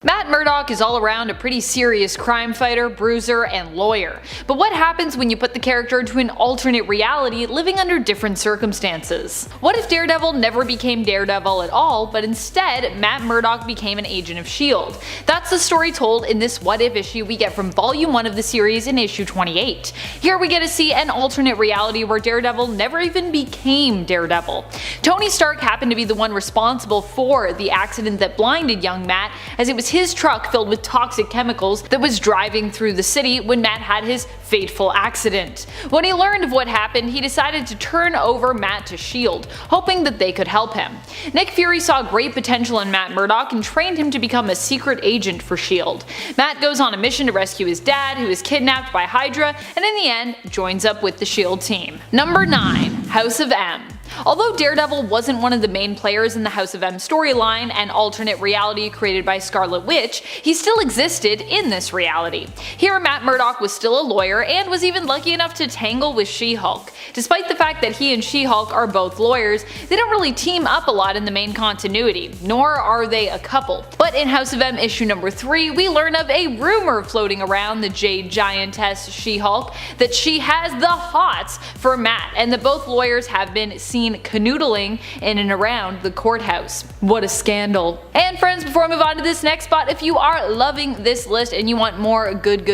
Matt Murdock is all around a pretty serious crime fighter, bruiser, and lawyer. But what happens when you put the character into an alternate reality living under different circumstances? What if Daredevil never became Daredevil at all, but instead Matt Murdock became an agent of S.H.I.E.L.D.? That's the story told in this What If issue we get from Volume 1 of the series in issue 28. Here we get to see an alternate reality where Daredevil never even became Daredevil. Tony Stark happened to be the one responsible for the accident that blinded young Matt, as it was his truck filled with toxic chemicals that was driving through the city when Matt had his fateful accident. When he learned of what happened, he decided to turn over Matt to S.H.I.E.L.D., hoping that they could help him. Nick Fury saw great potential in Matt Murdock and trained him to become a secret agent for S.H.I.E.L.D. Matt goes on a mission to rescue his dad, who is kidnapped by Hydra, and in the end joins up with the S.H.I.E.L.D. team. Number 9. House of M. Although Daredevil wasn't one of the main players in the House of M storyline, an alternate reality created by Scarlet Witch, he still existed in this reality. Here Matt Murdock was still a lawyer and was even lucky enough to tangle with She-Hulk. Despite the fact that he and She-Hulk are both lawyers, they don't really team up a lot in the main continuity, nor are they a couple. But in House of M issue number 3, we learn of a rumor floating around the Jade Giantess She-Hulk that she has the hots for Matt, and that both lawyers have been seen canoodling in and around the courthouse. What a scandal. And friends, before I move on to this next spot, if you are loving this list and you want more good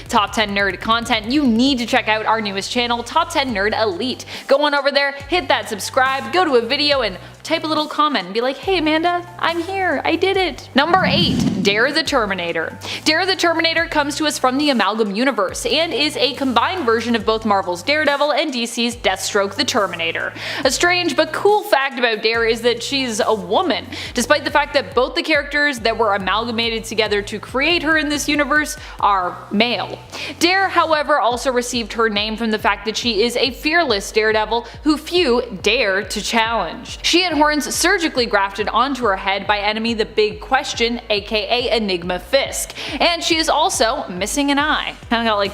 top 10 nerd content, you need to check out our newest channel, Top 10 Nerd Elite. Go on over there, hit that subscribe, go to a video and type a little comment and be like, hey Amanda, I'm here, I did it. Number 8. Dare the Terminator. Dare the Terminator comes to us from the Amalgam Universe and is a combined version of both Marvel's Daredevil and DC's Deathstroke the Terminator. A strange but cool fact about Dare is that she's a woman, despite the fact that both the characters that were amalgamated together to create her in this universe are male. Dare, however, also received her name from the fact that she is a fearless Daredevil who few dare to challenge. She had horns surgically grafted onto her head by enemy the Big Question, aka Enigma Fisk, and she is also missing an eye. Kinda got like,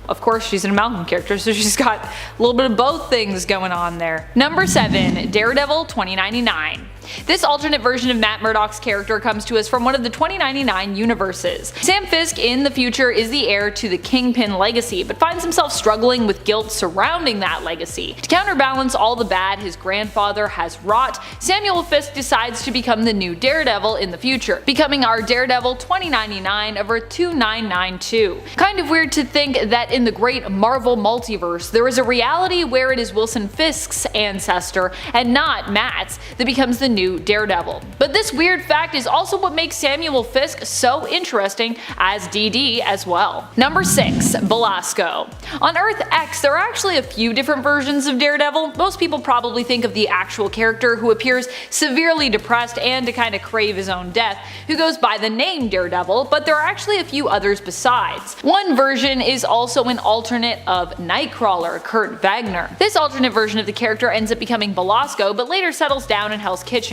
of course she's an Amalgam character, so she's got a little bit of both things going on there. Number 7. Daredevil 2099. This alternate version of Matt Murdock's character comes to us from one of the 2099 universes. Sam Fisk in the future is the heir to the Kingpin legacy, but finds himself struggling with guilt surrounding that legacy. To counterbalance all the bad his grandfather has wrought, Samuel Fisk decides to become the new Daredevil in the future, becoming our Daredevil 2099 over 2992. Kind of weird to think that in the great Marvel multiverse, there is a reality where it is Wilson Fisk's ancestor and not Matt's that becomes the new Daredevil. But this weird fact is also what makes Samuel Fisk so interesting as DD as well. Number 6. Belasco. On Earth X, there are actually a few different versions of Daredevil. Most people probably think of the actual character who appears severely depressed and to kind of crave his own death, who goes by the name Daredevil, but there are actually a few others besides. One version is also an alternate of Nightcrawler, Kurt Wagner. This alternate version of the character ends up becoming Belasco, but later settles down in Hell's Kitchen,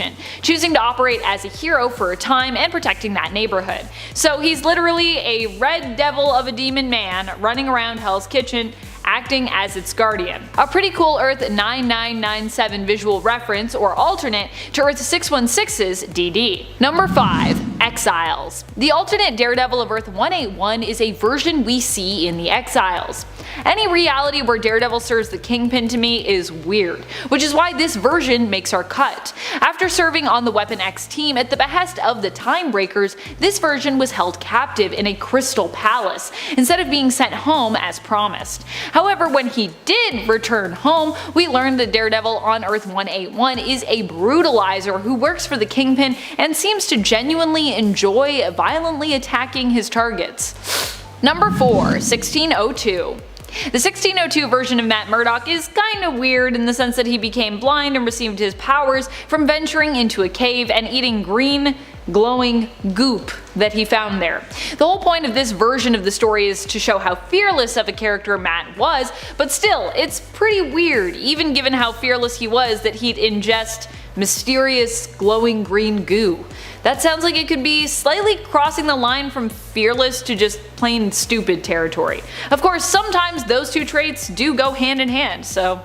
choosing to operate as a hero for a time and protecting that neighborhood. So he's literally a red devil of a demon man running around Hell's Kitchen, acting as its guardian. A pretty cool Earth 9997 visual reference or alternate to Earth 616's DD. Number 5. Exiles. The alternate Daredevil of Earth 181 is a version we see in the Exiles. Any reality where Daredevil serves the Kingpin to me is weird, which is why this version makes our cut. After serving on the Weapon X team at the behest of the Time Breakers, this version was held captive in a crystal palace, instead of being sent home as promised. However, when he did return home, we learned that Daredevil on Earth 181 is a brutalizer who works for the Kingpin and seems to genuinely enjoy violently attacking his targets. Number 4. 1602. The 1602 version of Matt Murdock is kinda weird in the sense that he became blind and received his powers from venturing into a cave and eating green, glowing goop that he found there. The whole point of this version of the story is to show how fearless of a character Matt was, but still, it's pretty weird, even given how fearless he was, that he'd ingest mysterious glowing green goo. That sounds like it could be slightly crossing the line from fearless to just plain stupid territory. Of course, sometimes those two traits do go hand in hand, so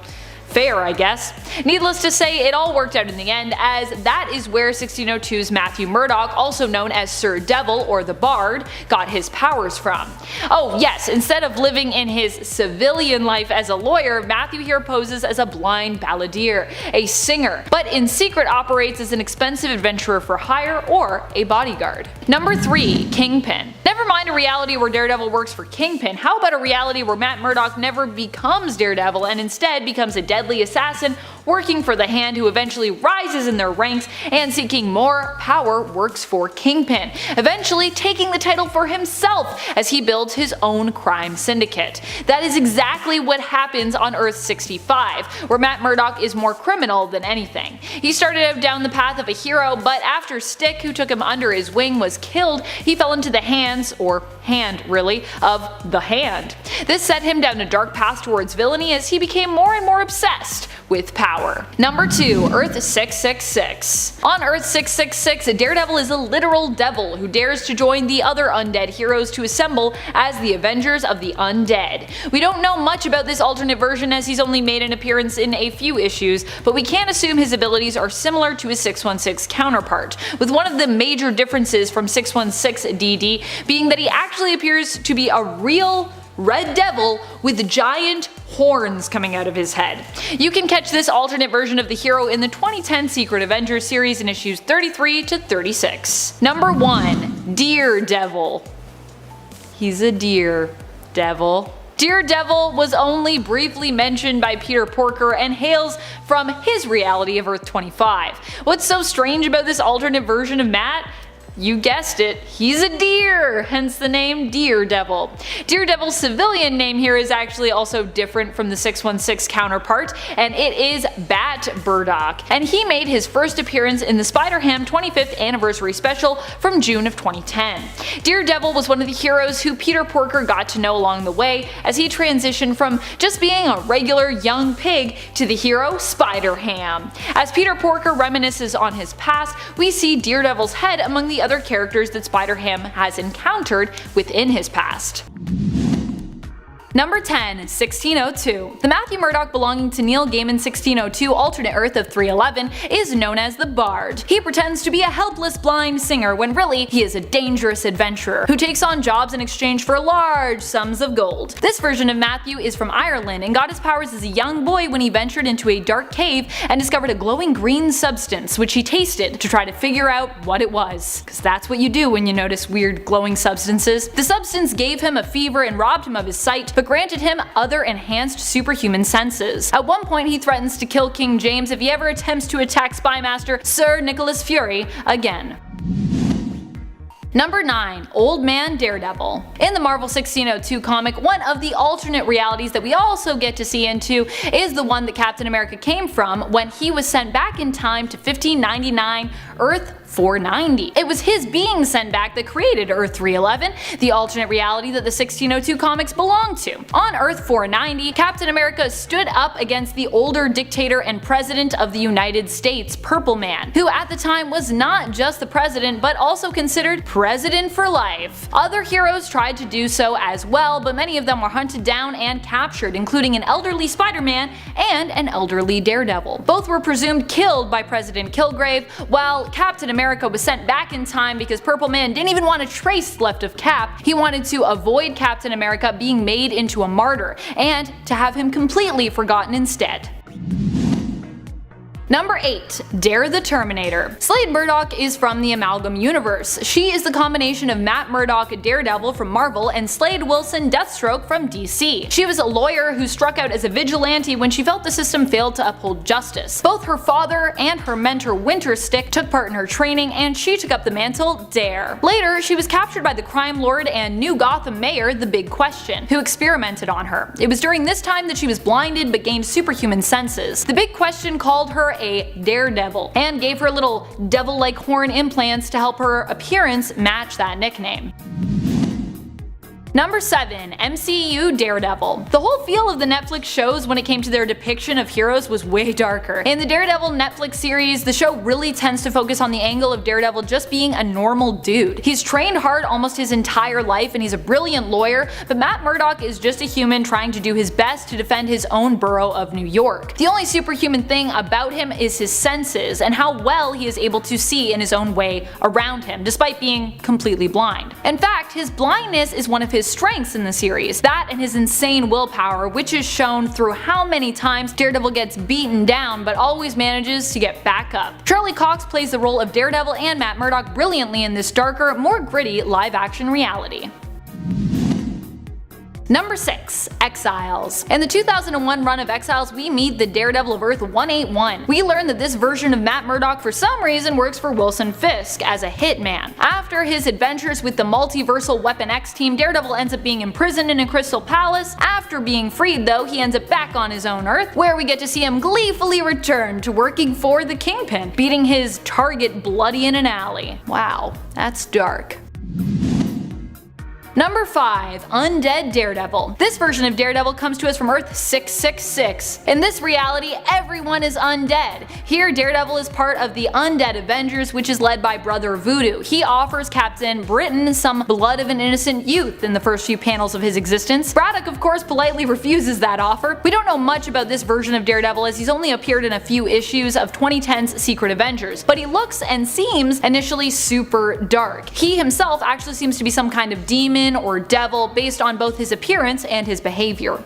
Fair, I guess. Needless to say, it all worked out in the end, as that is where 1602's Matthew Murdock, also known as Sir Devil or the Bard, got his powers from. Oh yes, instead of living in his civilian life as a lawyer, Matthew here poses as a blind balladeer, a singer, but in secret operates as an expensive adventurer for hire or a bodyguard. Number 3. Kingpin. Never mind a reality where Daredevil works for Kingpin, how about a reality where Matt Murdock never becomes Daredevil and instead becomes a deadly assassin working for the Hand, who eventually rises in their ranks and, seeking more power, works for Kingpin, eventually taking the title for himself as he builds his own crime syndicate. That is exactly what happens on Earth 65, where Matt Murdock is more criminal than anything. He started out down the path of a hero, but after Stick, who took him under his wing, was killed, he fell into the hands, or hand really, of the Hand. This set him down a dark path towards villainy as he became more and more obsessed with power. Number 2. Earth 666. On Earth 666, Daredevil is a literal devil who dares to join the other undead heroes to assemble as the Avengers of the Undead. We don't know much about this alternate version as he's only made an appearance in a few issues, but we can assume his abilities are similar to his 616 counterpart, with one of the major differences from 616 DD being that he actually appears to be a real Red Devil with giant horns coming out of his head. You can catch this alternate version of the hero in the 2010 Secret Avengers series in issues 33 to 36. Number 1. Daredevil. He's a deer devil. Daredevil was only briefly mentioned by Peter Porker and hails from his reality of Earth 25. What's so strange about this alternate version of Matt? You guessed it, he's a deer, hence the name Daredevil. Daredevil's civilian name here is actually also different from the 616 counterpart, and it is Bat Burdock, and he made his first appearance in the Spider-Ham 25th anniversary special from June of 2010. Daredevil was one of the heroes who Peter Porker got to know along the way as he transitioned from just being a regular young pig to the hero Spider-Ham. As Peter Porker reminisces on his past, we see Daredevil's head among the other characters that Spider-Ham has encountered within his past. Number 10. 1602. The Matthew Murdock belonging to Neil Gaiman's 1602 alternate Earth of 311 is known as the Bard. He pretends to be a helpless blind singer when really he is a dangerous adventurer who takes on jobs in exchange for large sums of gold. This version of Matthew is from Ireland and got his powers as a young boy when he ventured into a dark cave and discovered a glowing green substance which he tasted to try to figure out what it was. Cause that's what you do when you notice weird glowing substances. The substance gave him a fever and robbed him of his sight, but granted him other enhanced superhuman senses. At one point he threatens to kill King James if he ever attempts to attack Spymaster Sir Nicholas Fury again. Number 9. Old Man Daredevil. In the Marvel 1602 comic, one of the alternate realities that we also get to see into is the one that Captain America came from when he was sent back in time to 1599 Earth 490. It was his being sent back that created Earth 311, the alternate reality that the 1602 comics belonged to. On Earth 490, Captain America stood up against the older dictator and president of the United States, Purple Man, who at the time was not just the president but also considered president for life. Other heroes tried to do so as well, but many of them were hunted down and captured, including an elderly Spider-Man and an elderly Daredevil. Both were presumed killed by President Kilgrave, while Captain America was sent back in time because Purple Man didn't even want a trace left of Cap. He wanted to avoid Captain America being made into a martyr and to have him completely forgotten instead. Number 8. Dare the Terminator. Slade Murdoch is from the Amalgam Universe. She is the combination of Matt Murdock, Daredevil from Marvel, and Slade Wilson, Deathstroke from DC. She was a lawyer who struck out as a vigilante when she felt the system failed to uphold justice. Both her father and her mentor Winterstick took part in her training, and she took up the mantle Dare. Later, she was captured by the crime lord and New Gotham mayor, The Big Question, who experimented on her. It was during this time that she was blinded but gained superhuman senses. The Big Question called her a Daredevil and gave her little devil-like horn implants to help her appearance match that nickname. Number 7. MCU Daredevil. The whole feel of the Netflix shows when it came to their depiction of heroes was way darker. In the Daredevil Netflix series, the show really tends to focus on the angle of Daredevil just being a normal dude. He's trained hard almost his entire life and he's a brilliant lawyer, but Matt Murdock is just a human trying to do his best to defend his own borough of New York. The only superhuman thing about him is his senses and how well he is able to see in his own way around him, despite being completely blind. In fact, his blindness is one of his strengths in the series, that and his insane willpower, which is shown through how many times Daredevil gets beaten down but always manages to get back up. Charlie Cox plays the role of Daredevil and Matt Murdock brilliantly in this darker, more gritty live-action reality. Number 6. Exiles. In the 2001 run of Exiles, we meet the Daredevil of Earth 181. We learn that this version of Matt Murdock for some reason works for Wilson Fisk as a hitman. After his adventures with the multiversal Weapon X team, Daredevil ends up being imprisoned in a crystal palace. After being freed though, he ends up back on his own Earth, where we get to see him gleefully return to working for the Kingpin, beating his target bloody in an alley. Wow, that's dark. Number 5. Undead Daredevil. This version of Daredevil comes to us from Earth 666. In this reality, everyone is undead. Here, Daredevil is part of the Undead Avengers, which is led by Brother Voodoo. He offers Captain Britain some blood of an innocent youth in the first few panels of his existence. Braddock, of course, politely refuses that offer. We don't know much about this version of Daredevil as he's only appeared in a few issues of 2010's Secret Avengers, but he looks and seems initially super dark. He himself actually seems to be some kind of demon or devil based on both his appearance and his behavior.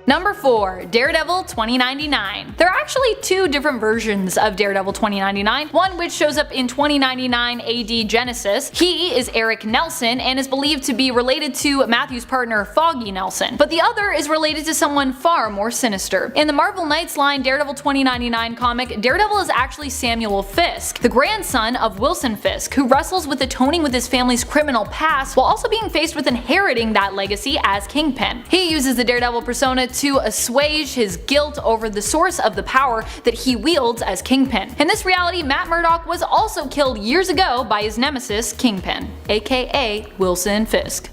Number 4. Daredevil 2099. There are actually two different versions of Daredevil 2099, one which shows up in 2099 AD Genesis. He is Eric Nelson and is believed to be related to Matthew's partner Foggy Nelson, but the other is related to someone far more sinister. In the Marvel Knights line Daredevil 2099 comic, Daredevil is actually Samuel Fisk, the grandson of Wilson Fisk, who wrestles with atoning with his family's criminal past while also being faced with inheriting that legacy as Kingpin. He uses the Daredevil persona to assuage his guilt over the source of the power that he wields as Kingpin. In this reality, Matt Murdock was also killed years ago by his nemesis Kingpin, aka Wilson Fisk.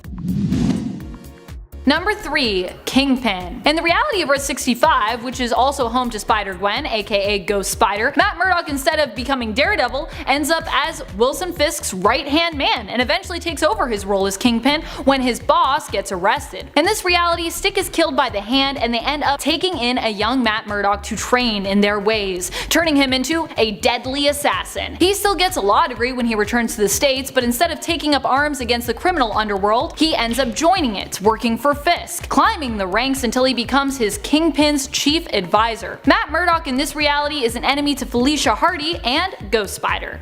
Number 3. Kingpin. In the reality of Earth 65, which is also home to Spider-Gwen, aka Ghost Spider, Matt Murdock, instead of becoming Daredevil, ends up as Wilson Fisk's right-hand man and eventually takes over his role as Kingpin when his boss gets arrested. In this reality, Stick is killed by the Hand and they end up taking in a young Matt Murdock to train in their ways, turning him into a deadly assassin. He still gets a law degree when he returns to the States, but instead of taking up arms against the criminal underworld, he ends up joining it, working for Fisk, climbing the ranks until he becomes his Kingpin's chief advisor. Matt Murdock in this reality is an enemy to Felicia Hardy and Ghost Spider.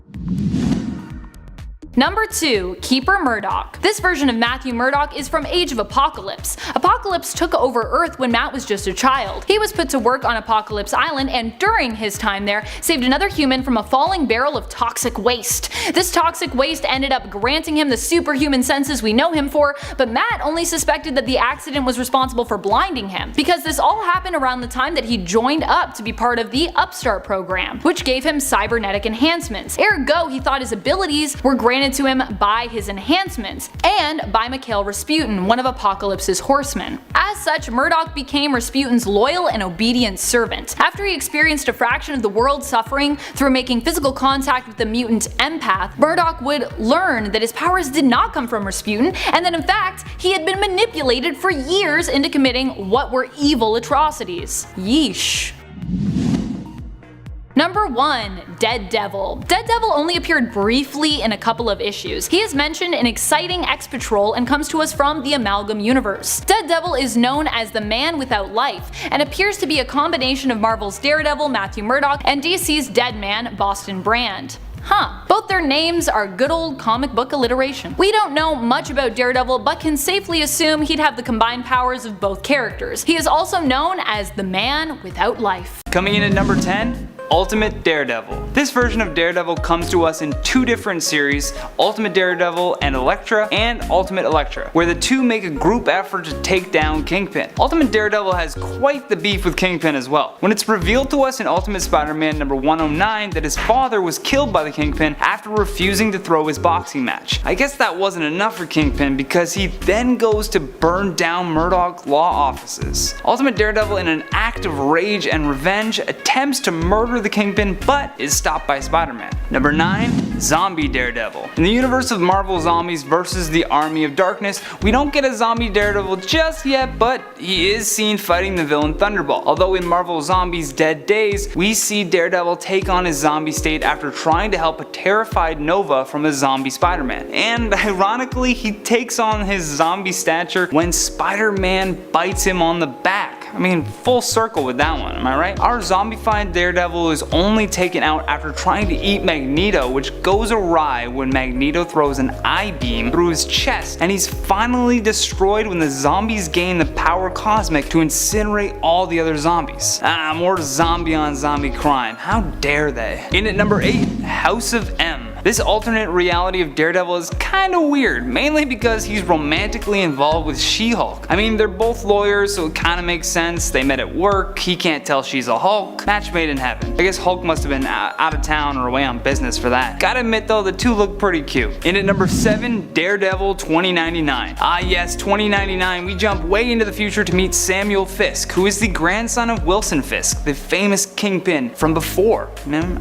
Number 2. Keeper Murdock. This version of Matthew Murdock is from Age of Apocalypse. Apocalypse took over Earth when Matt was just a child. He was put to work on Apocalypse Island and during his time there saved another human from a falling barrel of toxic waste. This toxic waste ended up granting him the superhuman senses we know him for, but Matt only suspected that the accident was responsible for blinding him, because this all happened around the time that he joined up to be part of the Upstart program, which gave him cybernetic enhancements. Ergo, he thought his abilities were granted to him by his enhancements, and by Mikhail Rasputin, one of Apocalypse's horsemen. As such, Murdock became Rasputin's loyal and obedient servant. After he experienced a fraction of the world's suffering through making physical contact with the mutant empath, Murdock would learn that his powers did not come from Rasputin, and that in fact, he had been manipulated for years into committing what were evil atrocities. Yeesh. Number 1. Deaddevil. Deaddevil only appeared briefly in a couple of issues. He is mentioned in Exciting X-Patrol and comes to us from the Amalgam Universe. Deaddevil is known as the Man Without Life and appears to be a combination of Marvel's Daredevil, Matthew Murdock, and DC's Deadman, Boston Brand. Both their names are good old comic book alliteration. We don't know much about Daredevil, but can safely assume he'd have the combined powers of both characters. He is also known as the Man Without Life. Coming in at number 10, Ultimate Daredevil. This version of Daredevil comes to us in two different series, Ultimate Daredevil and Elektra, and Ultimate Elektra, where the two make a group effort to take down Kingpin. Ultimate Daredevil has quite the beef with Kingpin as well, when it's revealed to us in Ultimate Spider-Man number 109 that his father was killed by the Kingpin after refusing to throw his boxing match. I guess that wasn't enough for Kingpin because he then goes to burn down Murdoch law offices. Ultimate Daredevil, in an act of rage and revenge, attempts to murder the Kingpin but is stopped by Spider-Man. Number 9. Zombie Daredevil. In the universe of Marvel Zombies vs. the Army of Darkness, we don't get a zombie Daredevil just yet, but he is seen fighting the villain Thunderbolt. Although in Marvel Zombies Dead Days, we see Daredevil take on his zombie state after trying to help a terrified Nova from a zombie Spider-Man. And ironically, he takes on his zombie stature when Spider-Man bites him on the back. I mean, full circle with that one, am I right? Our zombified Daredevil is only taken out after trying to eat Magneto, which goes awry when Magneto throws an I-beam through his chest, and he's finally destroyed when the zombies gain the power cosmic to incinerate all the other zombies. More zombie on zombie crime. How dare they? In at number 8, House of M. This alternate reality of Daredevil is kinda weird, mainly because he's romantically involved with She-Hulk. I mean, they're both lawyers, so it kinda makes sense. They met at work, he can't tell she's a Hulk. Match made in heaven. I guess Hulk must have been out of town or away on business for that. Gotta admit though, the two look pretty cute. In at number 7, Daredevil 2099. Ah yes, 2099, we jump way into the future to meet Samuel Fisk, who is the grandson of Wilson Fisk, the famous Kingpin from before,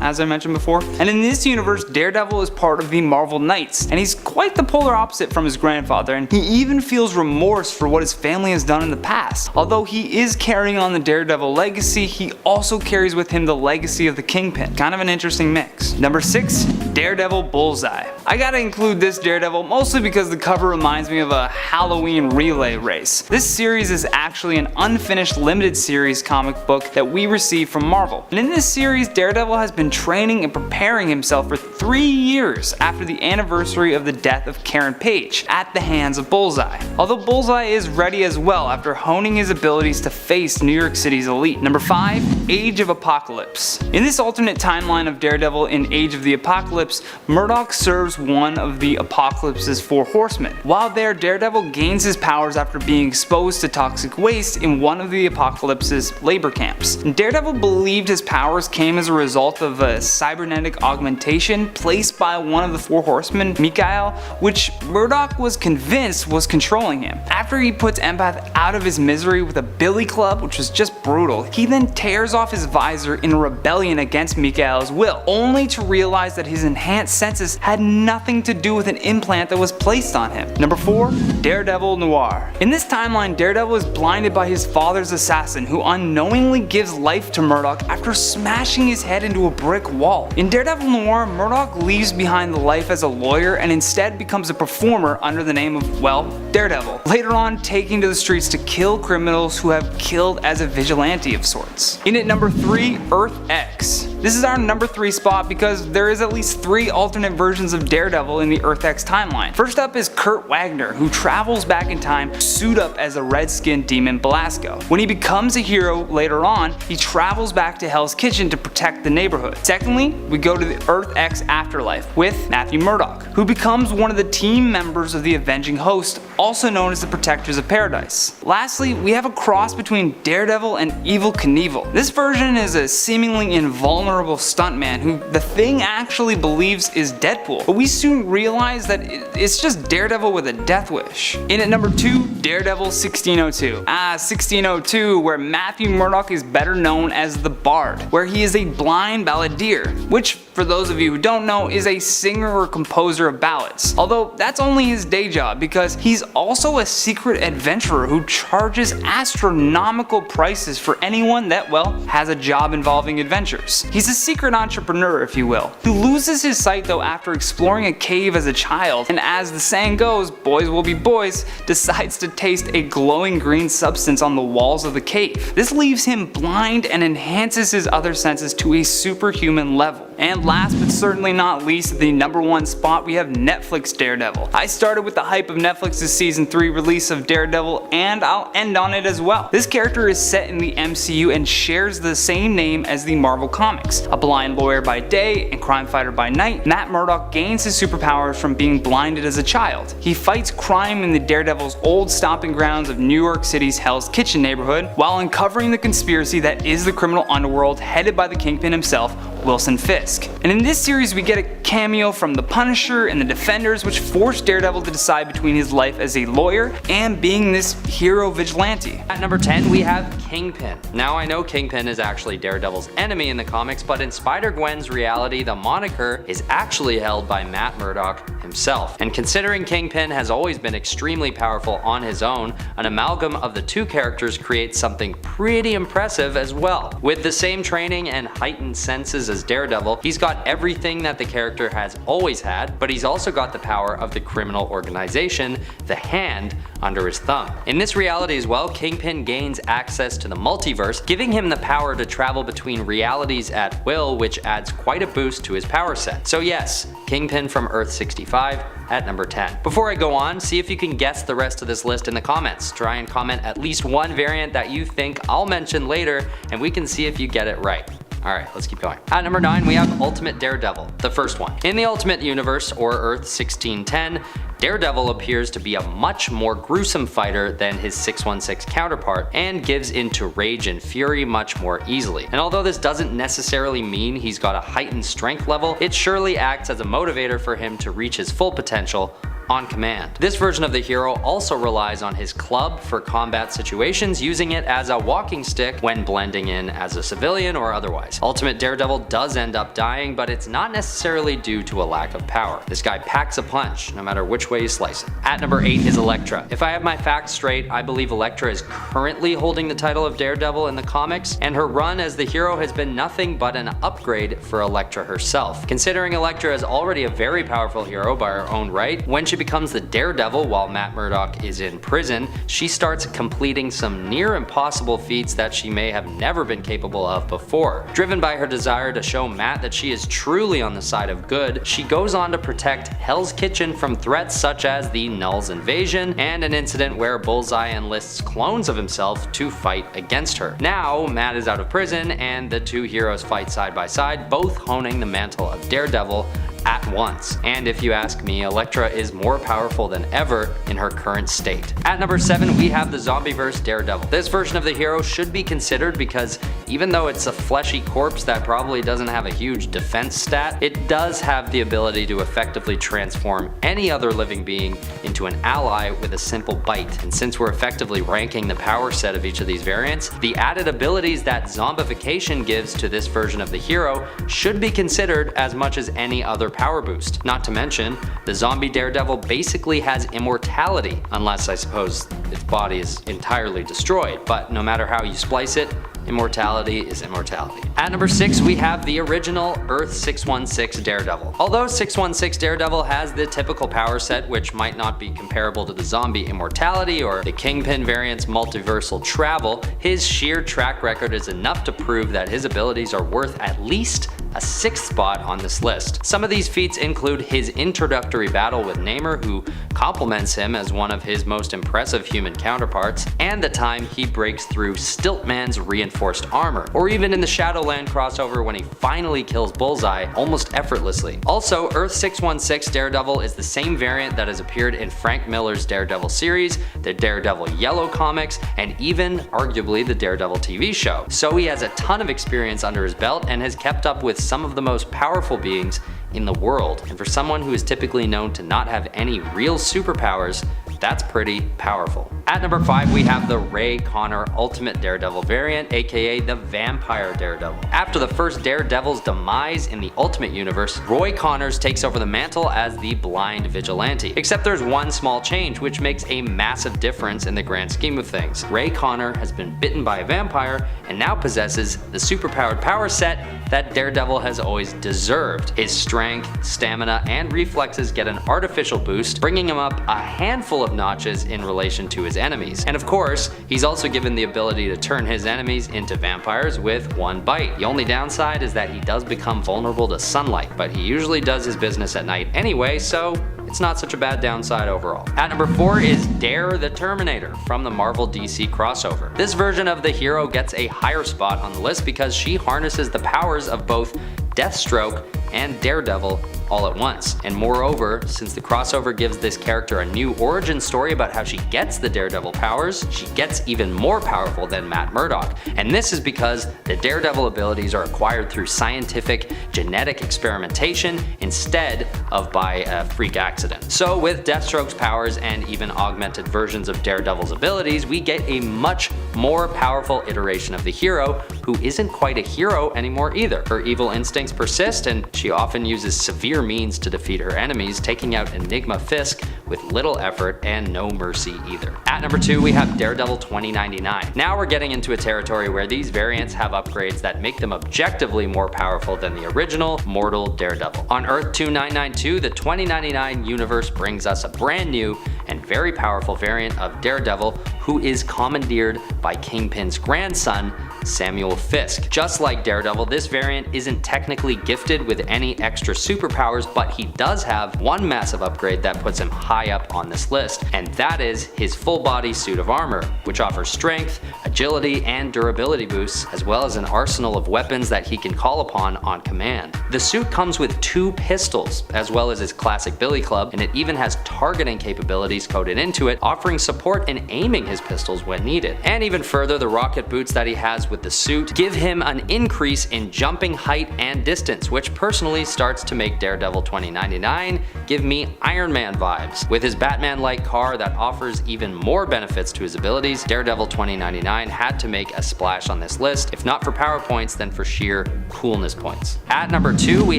as I mentioned before. And in this universe, Daredevil is part of the Marvel Knights, and he's quite the polar opposite from his grandfather, and he even feels remorse for what his family has done in the past. Although he is carrying on the Daredevil legacy, he also carries with him the legacy of the Kingpin. Kind of an interesting mix. Number 6, Daredevil Bullseye. I gotta include this Daredevil mostly because the cover reminds me of a Halloween relay race. This series is actually an unfinished limited series comic book that we received from Marvel. And in this series, Daredevil has been training and preparing himself for 3 years after the anniversary of the death of Karen Page at the hands of Bullseye. Although Bullseye is ready as well after honing his abilities to face New York City's elite. Number 5, Age of Apocalypse. In this alternate timeline of Daredevil in Age of the Apocalypse, Murdoch serves one of the Apocalypse's 4 horsemen. While there, Daredevil gains his powers after being exposed to toxic waste in one of the Apocalypse's labor camps. Daredevil believed his powers came as a result of a cybernetic augmentation placed by one of the 4 horsemen, Mikhail, which Murdoch was convinced was controlling him. After he puts Empath out of his misery with a billy club, which was just brutal, he then tears off his visor in a rebellion against Mikhail's will, only to realize that his enhanced senses had nothing to do with an implant that was placed on him. Number 4, Daredevil Noir. In this timeline, Daredevil is blinded by his father's assassin, who unknowingly gives life to Murdoch after smashing his head into a brick wall. In Daredevil Noir, Murdoch leaves behind the life as a lawyer and instead becomes a performer under the name of, well, Daredevil, later on taking to the streets to kill criminals who have killed as a vigilante of sorts. In at number 3, Earth X. This is our number 3 spot because there is at least 3 alternate versions of Daredevil in the Earth X timeline. First up is Kurt Wagner, who travels back in time, suit up as a red-skinned demon Belasco. When he becomes a hero later on, he travels back to Hell's Kitchen to protect the neighborhood. Secondly, we go to the Earth X Afterlife with Matthew Murdock, who becomes one of the team members of the Avenging Host, also known as the Protectors of Paradise. Lastly, we have a cross between Daredevil and Evel Knievel. This version is a seemingly invulnerable stuntman who the Thing actually believes is Deadpool, but we soon realize that it's just Daredevil with a death wish. In at number 2, Daredevil 1602. 1602, where Matthew Murdock is better known as the Bard, where he is a blind balladeer, which, for those of you who don't know, is a singer or composer of ballads. Although that's only his day job, because he's also a secret adventurer who charges astronomical prices for anyone that, well, has a job involving adventures. He's a secret entrepreneur, if you will, who loses his sight though after exploring a cave as a child, and as the saying goes, boys will be boys, decides to taste a glowing green substance on the walls of the cave. This leaves him blind and enhances his other senses to a superhuman level. And last but certainly not least, the number 1 spot, we have Netflix Daredevil. I started with the hype of Netflix's season 3 release of Daredevil, and I'll end on it as well. This character is set in the MCU and shares the same name as the Marvel Comics. A blind lawyer by day and crime fighter by night, Matt Murdock gains his superpowers from being blinded as a child. He fights crime in the Daredevil's old stomping grounds of New York City's Hell's Kitchen neighborhood, while uncovering the conspiracy that is the criminal underworld headed by the Kingpin himself, Wilson Fisk. And in this series we get a cameo from the Punisher and the Defenders, which forced Daredevil to decide between his life as a lawyer and being this hero vigilante. At number 10 we have Kingpin. Now I know Kingpin is actually Daredevil's enemy in the comics, but in Spider-Gwen's reality the moniker is actually held by Matt Murdock himself. And considering Kingpin has always been extremely powerful on his own, an amalgam of the two characters creates something pretty impressive as well. With the same training and heightened senses as Daredevil, he's got everything that the character has always had, but he's also got the power of the criminal organization, the Hand, under his thumb. In this reality as well, Kingpin gains access to the multiverse, giving him the power to travel between realities at will, which adds quite a boost to his power set. So yes, Kingpin from Earth 65 at number 10. Before I go on, see if you can guess the rest of this list in the comments. Try and comment at least one variant that you think I'll mention later, and we can see if you get it right. Alright, let's keep going. At number 9 we have Ultimate Daredevil, the first one. In the Ultimate Universe, or Earth 1610, Daredevil appears to be a much more gruesome fighter than his 616 counterpart, and gives into rage and fury much more easily. And although this doesn't necessarily mean he's got a heightened strength level, it surely acts as a motivator for him to reach his full potential on command. This version of the hero also relies on his club for combat situations, using it as a walking stick when blending in as a civilian or otherwise. Ultimate Daredevil does end up dying, but it's not necessarily due to a lack of power. This guy packs a punch, no matter which way you slice it. At number 8 is Elektra. If I have my facts straight, I believe Elektra is currently holding the title of Daredevil in the comics, and her run as the hero has been nothing but an upgrade for Elektra herself. Considering Elektra is already a very powerful hero by her own right, when she becomes the Daredevil while Matt Murdock is in prison, she starts completing some near impossible feats that she may have never been capable of before. Driven by her desire to show Matt that she is truly on the side of good, she goes on to protect Hell's Kitchen from threats such as the Null's invasion and an incident where Bullseye enlists clones of himself to fight against her. Now Matt is out of prison and the two heroes fight side by side, both honing the mantle of Daredevil at once. And if you ask me, Elektra is more powerful than ever in her current state. At number 7 we have the Zombieverse Daredevil. This version of the hero should be considered because even though it's a fleshy corpse that probably doesn't have a huge defense stat, it does have the ability to effectively transform any other living being into an ally with a simple bite. And since we're effectively ranking the power set of each of these variants, the added abilities that zombification gives to this version of the hero should be considered as much as any other power boost. Not to mention, the zombie Daredevil basically has immortality, unless I suppose its body is entirely destroyed, but no matter how you splice it, immortality is immortality. At number 6 we have the original Earth 616 Daredevil. Although 616 Daredevil has the typical power set, which might not be comparable to the zombie immortality or the Kingpin variant's multiversal travel, his sheer track record is enough to prove that his abilities are worth at least a 6th spot on this list. Some of these feats include his introductory battle with Namor, who compliments him as one of his most impressive human counterparts, and the time he breaks through Stiltman's reinforced armor, or even in the Shadowland crossover when he finally kills Bullseye almost effortlessly. Also, Earth 616 Daredevil is the same variant that has appeared in Frank Miller's Daredevil series, the Daredevil Yellow comics, and even arguably the Daredevil TV show. So he has a ton of experience under his belt and has kept up with some of the most powerful beings in the world. And for someone who is typically known to not have any real superpowers, that's pretty powerful. At number 5 we have the Ray Connor Ultimate Daredevil variant, aka the Vampire Daredevil. After the first Daredevil's demise in the Ultimate Universe, Roy Connors takes over the mantle as the blind vigilante. Except there's one small change which makes a massive difference in the grand scheme of things. Ray Connor has been bitten by a vampire and now possesses the superpowered power set that Daredevil has always deserved. His strength, stamina, and reflexes get an artificial boost, bringing him up a handful of notches in relation to his enemies. And of course, he's also given the ability to turn his enemies into vampires with one bite. The only downside is that he does become vulnerable to sunlight, but he usually does his business at night anyway, so it's not such a bad downside overall. At number 4 is Dare the Terminator from the Marvel DC crossover. This version of the hero gets a higher spot on the list because she harnesses the powers of both Deathstroke and Daredevil all at once. And moreover, since the crossover gives this character a new origin story about how she gets the Daredevil powers, she gets even more powerful than Matt Murdock. And this is because the Daredevil abilities are acquired through scientific genetic experimentation instead of by a freak accident. So with Deathstroke's powers and even augmented versions of Daredevil's abilities, we get a much more powerful iteration of the hero, who isn't quite a hero anymore either. Her evil instincts persist, and she often uses severe means to defeat her enemies, taking out Enigma Fisk with little effort and no mercy either. At number 2, we have Daredevil 2099. Now we're getting into a territory where these variants have upgrades that make them objectively more powerful than the original mortal Daredevil. On Earth 2992, the 2099 universe brings us a brand new and very powerful variant of Daredevil who is commandeered by Kingpin's grandson, Samuel Fisk. Just like Daredevil, this variant isn't technically gifted with any extra superpowers, but he does have one massive upgrade that puts him high up on this list, and that is his full body suit of armor, which offers strength, agility, and durability boosts, as well as an arsenal of weapons that he can call upon on command. The suit comes with 2 pistols, as well as his classic billy club, and it even has targeting capabilities coded into it, offering support in aiming his pistols when needed. And even further, the rocket boots that he has with the suit give him an increase in jumping height and distance, which personally starts to make Daredevil 2099 give me Iron Man vibes. With his Batman-like car that offers even more benefits to his abilities, Daredevil 2099 had to make a splash on this list, if not for power points, then for sheer coolness points. At number 2, we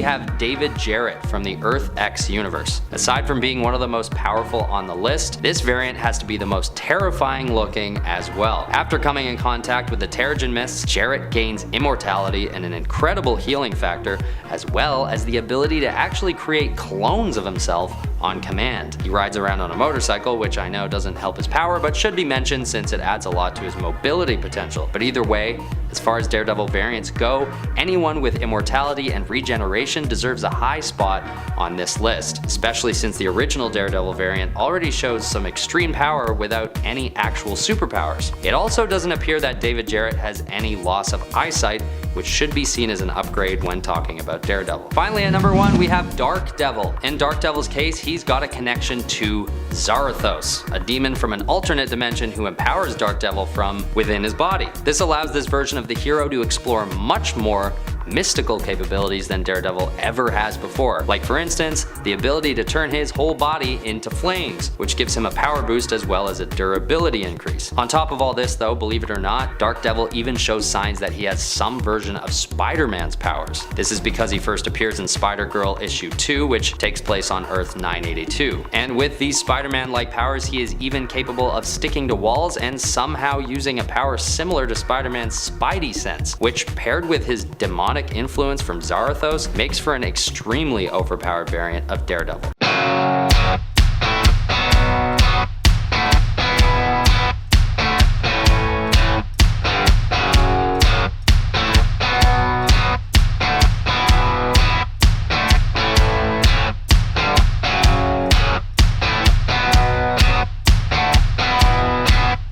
have David Jarrett from the Earth X universe. Aside from being one of the most powerful on the list, this variant has to be the most terrifying looking as well. After coming in contact with the Terrigen Mists, Jarrett gains immortality and an incredible healing factor, as well as the ability to actually create clones of himself on command. He rides around on a motorcycle, which I know doesn't help his power, but should be mentioned since it adds a lot to his mobility potential. But either way, as far as Daredevil variants go, anyone with immortality and regeneration deserves a high spot on this list, especially since the original Daredevil variant already shows some extreme power without any actual superpowers. It also doesn't appear that David Jarrett has any loss of eyesight, which should be seen as an upgrade when talking about Daredevil. Finally, at number 1, we have Dark Devil. In Dark Devil's case, he's got a connection to Zarathos, a demon from an alternate dimension who empowers Dark Devil from within his body. This allows this version of the hero to explore much more mystical capabilities than Daredevil ever has before. Like for instance, the ability to turn his whole body into flames, which gives him a power boost as well as a durability increase. On top of all this though, believe it or not, Dark Devil even shows signs that he has some version of Spider-Man's powers. This is because he first appears in Spider-Girl issue 2, which takes place on Earth 982. And with these Spider-Man-like powers, he is even capable of sticking to walls and somehow using a power similar to Spider-Man's Spidey sense, which paired with his demonic influence from Zarathos makes for an extremely overpowered variant of Daredevil.